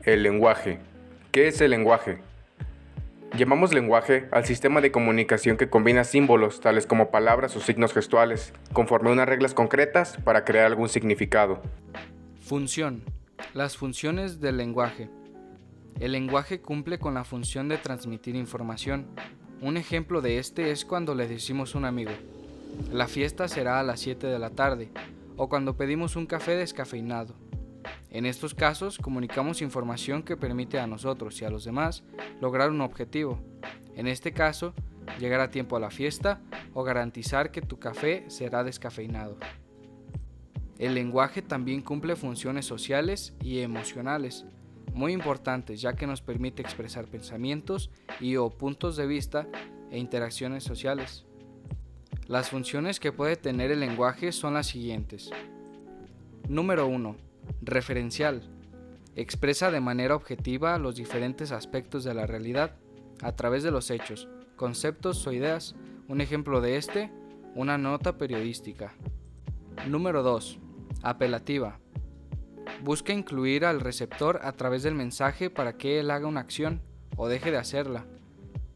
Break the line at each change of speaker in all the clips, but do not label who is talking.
El lenguaje. ¿Qué es el lenguaje? Llamamos lenguaje al sistema de comunicación que combina símbolos, tales como palabras o signos gestuales, conforme a unas reglas concretas para crear algún significado.
Función. Las funciones del lenguaje. El lenguaje cumple con la función de transmitir información. Un ejemplo de este es cuando le decimos a un amigo: la fiesta será a las 7 de la tarde, o cuando pedimos un café descafeinado. En estos casos, comunicamos información que permite a nosotros y a los demás lograr un objetivo. En este caso, llegar a tiempo a la fiesta o garantizar que tu café será descafeinado. El lenguaje también cumple funciones sociales y emocionales, muy importantes, ya que nos permite expresar pensamientos o puntos de vista e interacciones sociales. Las funciones que puede tener el lenguaje son las siguientes. Número 1. Referencial. Expresa de manera objetiva los diferentes aspectos de la realidad a través de los hechos, conceptos o ideas. Un ejemplo de una nota periodística. Número 2. Apelativa. Busca incluir al receptor a través del mensaje para que él haga una acción o deje de hacerla.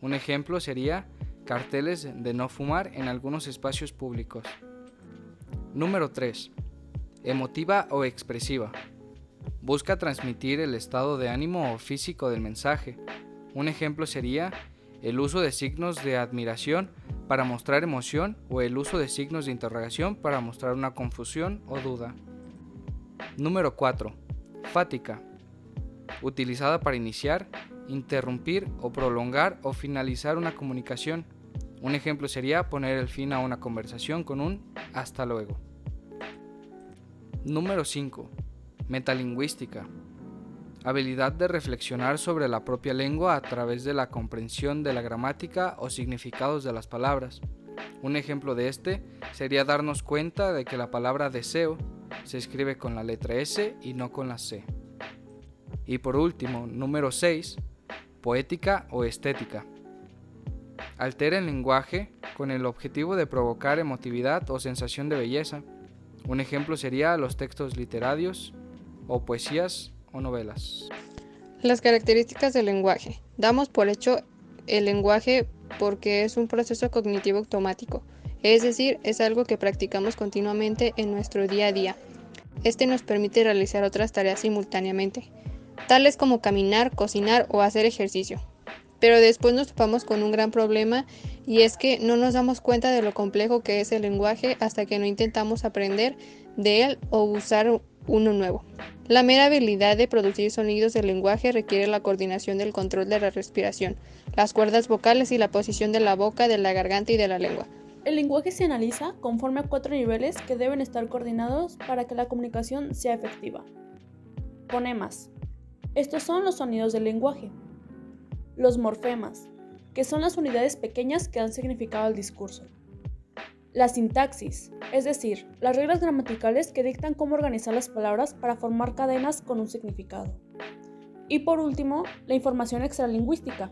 Un ejemplo sería carteles de no fumar en algunos espacios públicos. Número 3. Emotiva o expresiva. Busca transmitir el estado de ánimo o físico del mensaje. Un ejemplo sería el uso de signos de admiración para mostrar emoción o el uso de signos de interrogación para mostrar una confusión o duda. Número 4. Fática. Utilizada para iniciar, interrumpir o prolongar o finalizar una comunicación. Un ejemplo sería poner el fin a una conversación con un hasta luego. Número 5. Metalingüística. Habilidad de reflexionar sobre la propia lengua a través de la comprensión de la gramática o significados de las palabras. Un ejemplo de sería darnos cuenta de que la palabra deseo se escribe con la letra S y no con la C. Y por último, número 6. Poética o estética. Altera el lenguaje con el objetivo de provocar emotividad o sensación de belleza. Un ejemplo sería los textos literarios o poesías o novelas.
Las características del lenguaje. Damos por hecho el lenguaje porque es un proceso cognitivo automático, es decir, es algo que practicamos continuamente en nuestro día a día. Este nos permite realizar otras tareas simultáneamente, tales como caminar, cocinar o hacer ejercicio. Pero después nos topamos con un gran problema y es que no nos damos cuenta de lo complejo que es el lenguaje hasta que no intentamos aprender de él o usar uno nuevo. La mera habilidad de producir sonidos del lenguaje requiere la coordinación del control de la respiración, las cuerdas vocales y la posición de la boca, de la garganta y de la lengua.
El lenguaje se analiza conforme a 4 niveles que deben estar coordinados para que la comunicación sea efectiva. Fonemas. Estos son los sonidos del lenguaje. Los morfemas, que son las unidades pequeñas que dan significado al discurso. La sintaxis, es decir, las reglas gramaticales que dictan cómo organizar las palabras para formar cadenas con un significado. Y por último, la información extralingüística.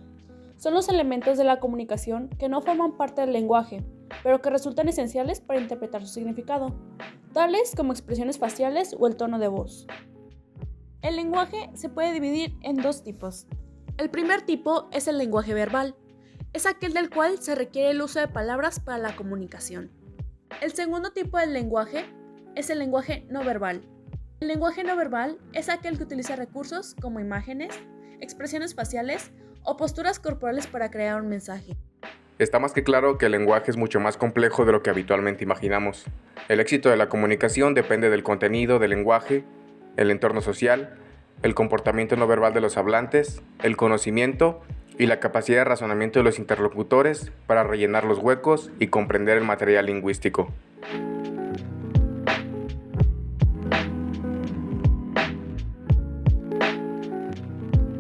Son los elementos de la comunicación que no forman parte del lenguaje, pero que resultan esenciales para interpretar su significado, tales como expresiones faciales o el tono de voz. El lenguaje se puede dividir en 2 tipos. El primer tipo es el lenguaje verbal. Es aquel del cual se requiere el uso de palabras para la comunicación. El segundo tipo del lenguaje es el lenguaje no verbal. El lenguaje no verbal es aquel que utiliza recursos como imágenes, expresiones faciales o posturas corporales para crear un mensaje.
Está más que claro que el lenguaje es mucho más complejo de lo que habitualmente imaginamos. El éxito de la comunicación depende del contenido del lenguaje, el entorno social, el comportamiento no verbal de los hablantes, el conocimiento y la capacidad de razonamiento de los interlocutores para rellenar los huecos y comprender el material lingüístico.